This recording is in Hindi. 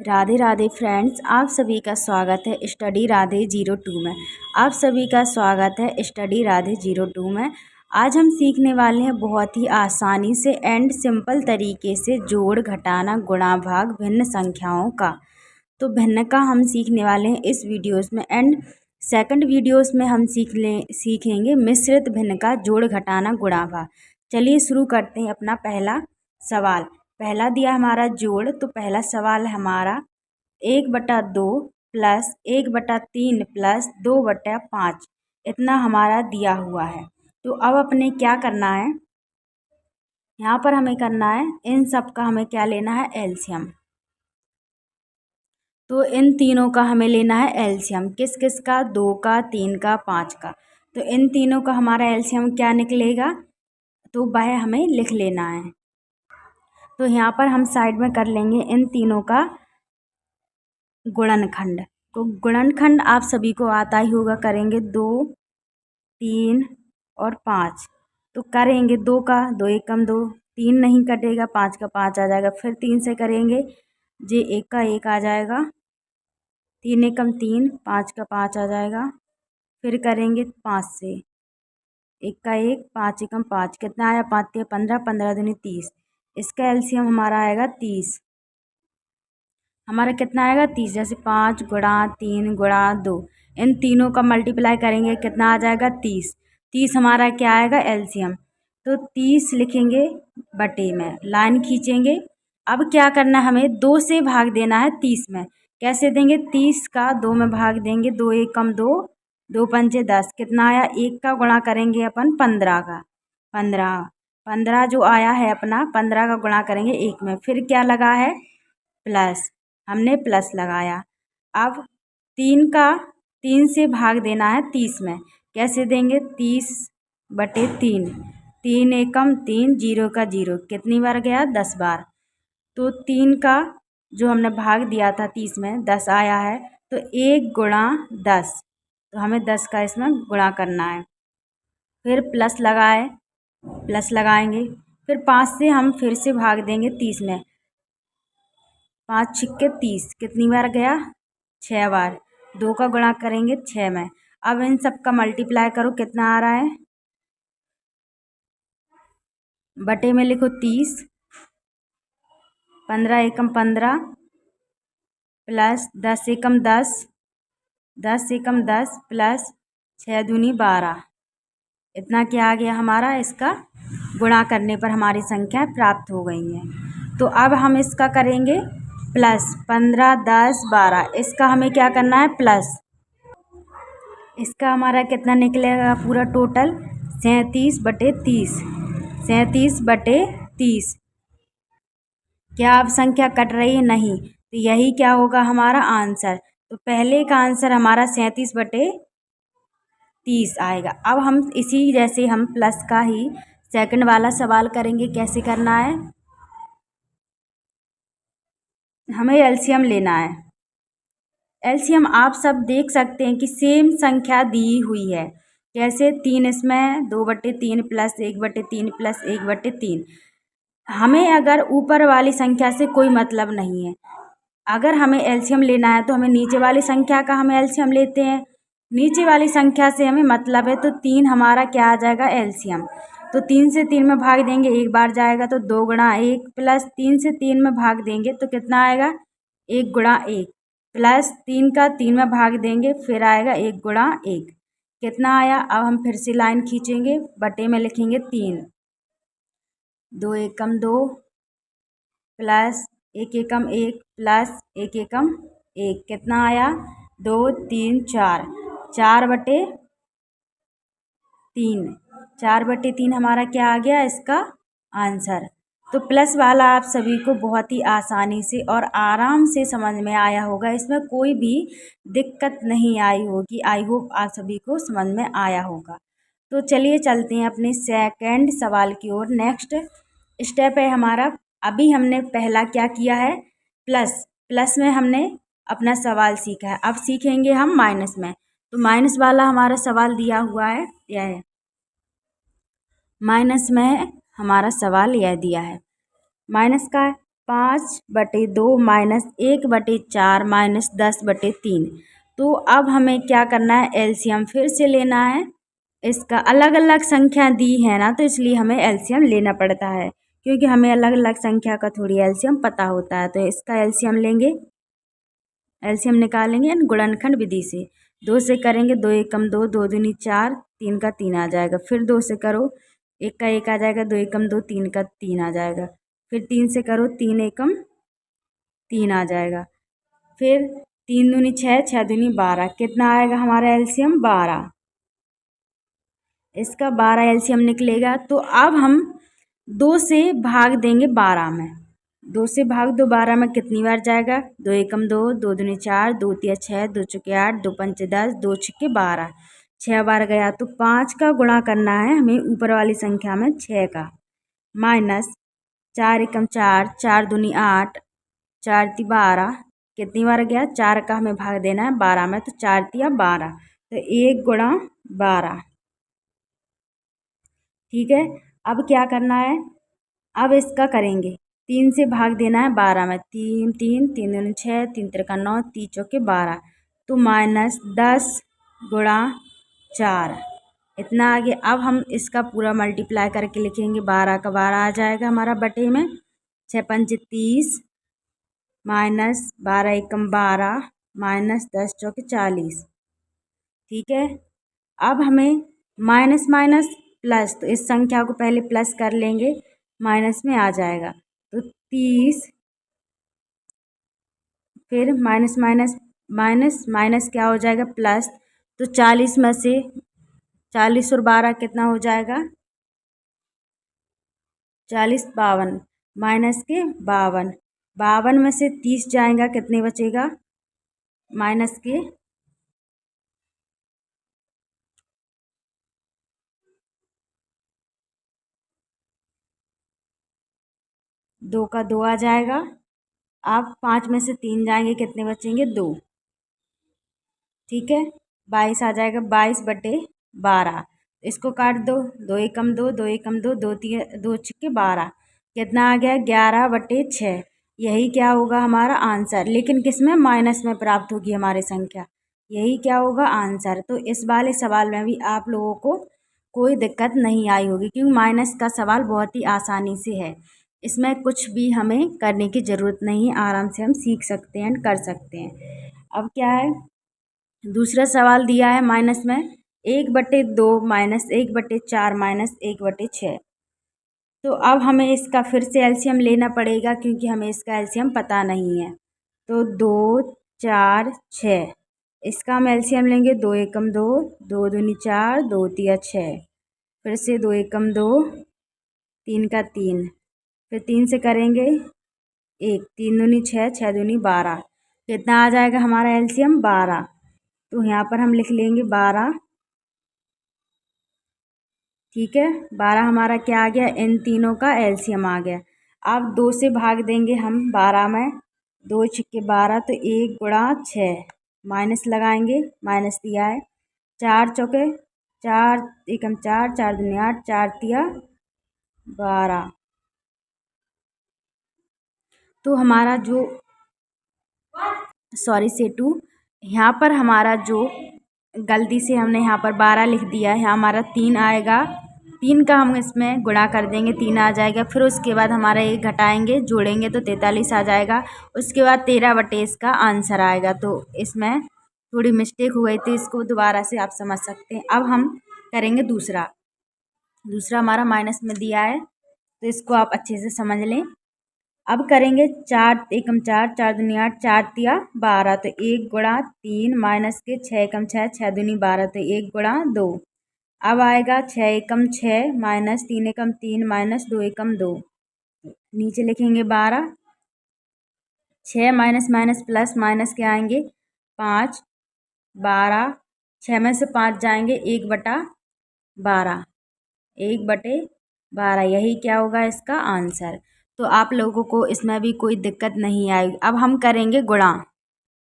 राधे राधे फ्रेंड्स, आप सभी का स्वागत है स्टडी राधे 02 में। आप सभी का स्वागत है स्टडी राधे 02 में। आज हम सीखने वाले हैं बहुत ही आसानी से एंड सिंपल तरीके से जोड़, घटाना, गुणा, भाग भिन्न संख्याओं का। तो भिन्न का हम सीखने वाले हैं इस वीडियोस में एंड सेकंड वीडियोस में हम सीखेंगे मिश्रित भिन्न का जोड़, घटाना, गुणा, भाग। चलिए शुरू करते हैं अपना पहला सवाल। पहला दिया हमारा जोड़, तो पहला सवाल है हमारा 1/2 प्लस 1/3 प्लस 2/5 इतना हमारा दिया हुआ है। तो अब अपने क्या करना है, यहाँ पर हमें करना है इन सब का हमें क्या लेना है, एलसीएम। तो इन तीनों का हमें लेना है एलसीएम। किस किस का, 2 का, 3 का, 5 का। तो इन तीनों का हमारा एलसीएम क्या निकलेगा, तो वह हमें लिख लेना है। तो यहाँ पर हम साइड में कर लेंगे इन तीनों का गुणनखंड। तो गुणनखंड आप सभी को आता ही होगा, करेंगे 2, 3 और 5। तो करेंगे 2 का 2 एकम 2, 3 नहीं कटेगा, 5 का 5 आ जाएगा। फिर 3 से करेंगे जे 1 का 1 आ जाएगा, 3 एकम 3, 5 का 5 आ जाएगा। फिर करेंगे 5 से, 1 का 1, 5 एकम 5, कितना आया, 5 तिया 15, 15 दूनी 30। इसका एलसीएम हमारा आएगा 30। हमारा कितना आएगा, 30। जैसे 5 गुणा 3 गुणा 2, इन तीनों का मल्टीप्लाई करेंगे, कितना आ जाएगा, 30। 30 हमारा क्या आएगा, एलसीएम। तो 30 लिखेंगे, बटे में लाइन खींचेंगे। अब क्या करना है, हमें 2 से भाग देना है 30 में। कैसे देंगे, 30 का 2 में भाग देंगे, 2 एकम 2, 2 पंचे 10, कितना आया, 1 का गुणा करेंगे अपन 15 का, 15 जो आया है अपना, 15 का गुणा करेंगे 1 में। फिर क्या लगा है, प्लस, हमने प्लस लगाया। अब 3 से भाग देना है 30 में। कैसे देंगे, 30/3, 3 एकम 3, 0 का 0, कितनी बार गया, 10 बार। तो 3 का जो हमने भाग दिया था 30 में, 10 आया है। तो 1 गुणा 10, तो हमें 10 का इसमें गुणा करना है। फिर प्लस लगाएंगे। फिर 5 से हम फिर से भाग देंगे 30 में, 5 छिक्के 30, कितनी बार गया, 6 बार। 2 का गुणा करेंगे 6 में। अब इन सब का मल्टीप्लाई करो, कितना आ रहा है, बटे में लिखो 30, 15 एकम 15 प्लस 10 एकम 10, 10 एकम 10 प्लस 6 दूनी 12। इतना क्या आ गया हमारा, इसका गुणा करने पर हमारी संख्या प्राप्त हो गई है। तो अब हम इसका करेंगे प्लस, 15 10 12, इसका हमें क्या करना है, प्लस। इसका हमारा कितना निकलेगा पूरा टोटल, 37/30, 37/30। क्या अब संख्या कट रही है, नहीं। तो यही क्या होगा हमारा आंसर। तो पहले का आंसर हमारा 37/30 आएगा। अब हम इसी जैसे हम प्लस का ही सेकंड वाला सवाल करेंगे। कैसे करना है, हमें एलसीएम लेना है। एलसीएम आप सब देख सकते हैं कि सेम संख्या दी हुई है। कैसे, 3 इसमें, 2/3 प्लस 1/3 प्लस 1/3। हमें अगर ऊपर वाली संख्या से कोई मतलब नहीं है, अगर हमें एलसीएम लेना है तो हमें नीचे वाली संख्या का हम एलसीएम लेते हैं। नीचे वाली संख्या से हमें मतलब है, तो 3 हमारा क्या आ जाएगा, एलसीएम। तो 3 से 3 में भाग देंगे, 1 बार जाएगा, तो 2 गुणा 1 प्लस 3 से 3 में भाग देंगे तो कितना आएगा, 1 गुणा 1 प्लस 3 का 3 में भाग देंगे, फिर आएगा 1 गुणा 1, कितना आया। अब हम फिर से लाइन खींचेंगे, बटे में लिखेंगे 3, 2 एकम 2 प्लस 1 एकम 1 प्लस 1 एकम 1, कितना आया, 2 3 4, 4/3, 4/3 हमारा क्या आ गया, इसका आंसर। तो प्लस वाला आप सभी को बहुत ही आसानी से और आराम से समझ में आया होगा, इसमें कोई भी दिक्कत नहीं आई होगी। आई होप आप सभी को समझ में आया होगा। तो चलिए चलते हैं अपने सेकंड सवाल की ओर। नेक्स्ट स्टेप है हमारा, अभी हमने पहला क्या किया है, प्लस में हमने अपना सवाल सीखा है। अब सीखेंगे हम माइनस में। तो माइनस वाला हमारा सवाल दिया हुआ है, यह है माइनस में हमारा सवाल यह दिया है। माइनस का 5/2 -1/4 -10/3। तो अब हमें क्या करना है, एलसीएम फिर से लेना है। इसका अलग अलग संख्या दी है ना, तो इसलिए हमें एलसीएम लेना पड़ता है, क्योंकि हमें अलग अलग संख्या का थोड़ी एलसीएम पता होता है। तो इसका एलसीएम लेंगे, एलसीएम निकालेंगे गुणनखंड विधि से। 2 से करेंगे, 2 एकम 2, 2 दूनी 4, 3 का 3 आ जाएगा। फिर 2 से करो, 1 का 1 आ जाएगा, 2 एकम 2, 3 का 3 आ जाएगा। फिर 3 से करो, 3 एकम 3 आ जाएगा। फिर 3 दूनी 6, 6 दूनी 12, कितना आएगा हमारा एलसीएम 12। इसका 12 एलसीएम निकलेगा। तो अब हम 2 से भाग देंगे 12 में। 2 से भाग दो 12 में, कितनी बार जाएगा, 2 एकम 2, 2 दूनी 4, 2 तिया 6, 2 चौके 8, 2 पंचे 10, 2 छक्के 12, 6 बार गया। तो 5 का गुणा करना है हमें ऊपर वाली संख्या में 6 का, माइनस 4 एकम 4, 4 दूनी 8, 4 ती 12, कितनी बार गया, 4 का हमें भाग देना है 12 में, तो 4 तिया 12, तो 1 गुणा 12। ठीक है, अब क्या करना है, अब इसका करेंगे, 3 से भाग देना है 12 में, 3 3 3 दूनी 6, 3 तिरका 9, 3 चौके 12, तो -10 गुणा 4, इतना आगे। अब हम इसका पूरा मल्टीप्लाई करके लिखेंगे, 12 का 12 आ जाएगा हमारा बटे में, 6 पंचे 30, -12 एकम 12, -10 चौके 40। ठीक है, अब हमें माइनस माइनस प्लस, तो इस संख्या को पहले प्लस कर लेंगे, माइनस में आ जाएगा, तो 30, फिर माइनस माइनस माइनस माइनस क्या हो जाएगा, प्लस, तो 40 में से 40 और 12 कितना हो जाएगा, 40 52, माइनस के 52, 52 में से 30 जाएगा, कितने बचेगा, माइनस के 2 का 2 आ जाएगा। अब 5 में से 3 जाएंगे, कितने बचेंगे, 2। ठीक है, 22 आ जाएगा, 22/12, इसको काट दो, 2 एकम 2, 2 एकम 2, 2 तीन 2 छक्के 12, कितना आ गया, 11/6। यही क्या होगा हमारा आंसर, लेकिन किस में, माइनस में प्राप्त होगी हमारी संख्या, यही क्या होगा आंसर। तो इस वाले सवाल में भी आप लोगों को कोई दिक्कत नहीं आई होगी, क्योंकि माइनस का सवाल बहुत ही आसानी से है, इसमें कुछ भी हमें करने की ज़रूरत नहीं है, आराम से हम सीख सकते हैं, कर सकते हैं। अब क्या है, दूसरा सवाल दिया है माइनस में, 1/2 -1/4 -1/6। तो अब हमें इसका फिर से एलसीएम लेना पड़ेगा, क्योंकि हमें इसका एलसीएम पता नहीं है। तो 2 4 6, इसका हम एलसीएम लेंगे, 2 एकम 2, 2 दूनी 4, 2 तिया 6, फिर से 2 एकम 2, 3 का 3, फिर 3 से करेंगे 1, 3 दूनी 6, 6 दूनी 12, कितना आ जाएगा हमारा एलसीएम 12। तो यहाँ पर हम लिख लेंगे 12। ठीक है, 12 हमारा क्या आ गया, इन तीनों का एलसीएम आ गया। अब 2 से भाग देंगे हम 12 में, 2 छक्के 12, तो 1 गुणा 6, माइनस लगाएंगे, माइनस दिया है, 4 चौके 4 एकम 4, 4 दूनी 8, 4 तिया 12। तो हमारा जो सॉरी सेटू, यहाँ पर हमारा जो गलती से हमने यहाँ पर 12 लिख दिया है, यहाँ हमारा 3 आएगा, 3 का हम इसमें गुणा कर देंगे, 3 आ जाएगा। फिर उसके बाद हमारा 1 घटाएंगे, जोड़ेंगे तो 43 आ जाएगा। उसके बाद 13/, इसका आंसर आएगा। तो इसमें थोड़ी मिस्टेक हो गई थी, इसको दोबारा से आप समझ सकते हैं। अब हम करेंगे दूसरा हमारा माइनस में दिया है, तो इसको आप अच्छे से समझ लें। अब करेंगे 4 एकम 4, 4 दूनी 8, 4 तिया 12, तो 1 गुणा 3 माइनस के 6 एकम 6, 6 दूनी 12, तो 1 गुणा 2। अब आएगा 6 एकम 6 माइनस 3 एकम 3 माइनस 2 एकम 2, नीचे लिखेंगे 12, 6 माइनस माइनस प्लस माइनस के आएंगे 5, 12, 6 में से 5 जाएंगे, 1/12, 1/12, यही क्या होगा इसका आंसर। तो आप लोगों को इसमें भी कोई दिक्कत नहीं आएगी। अब हम करेंगे गुणा।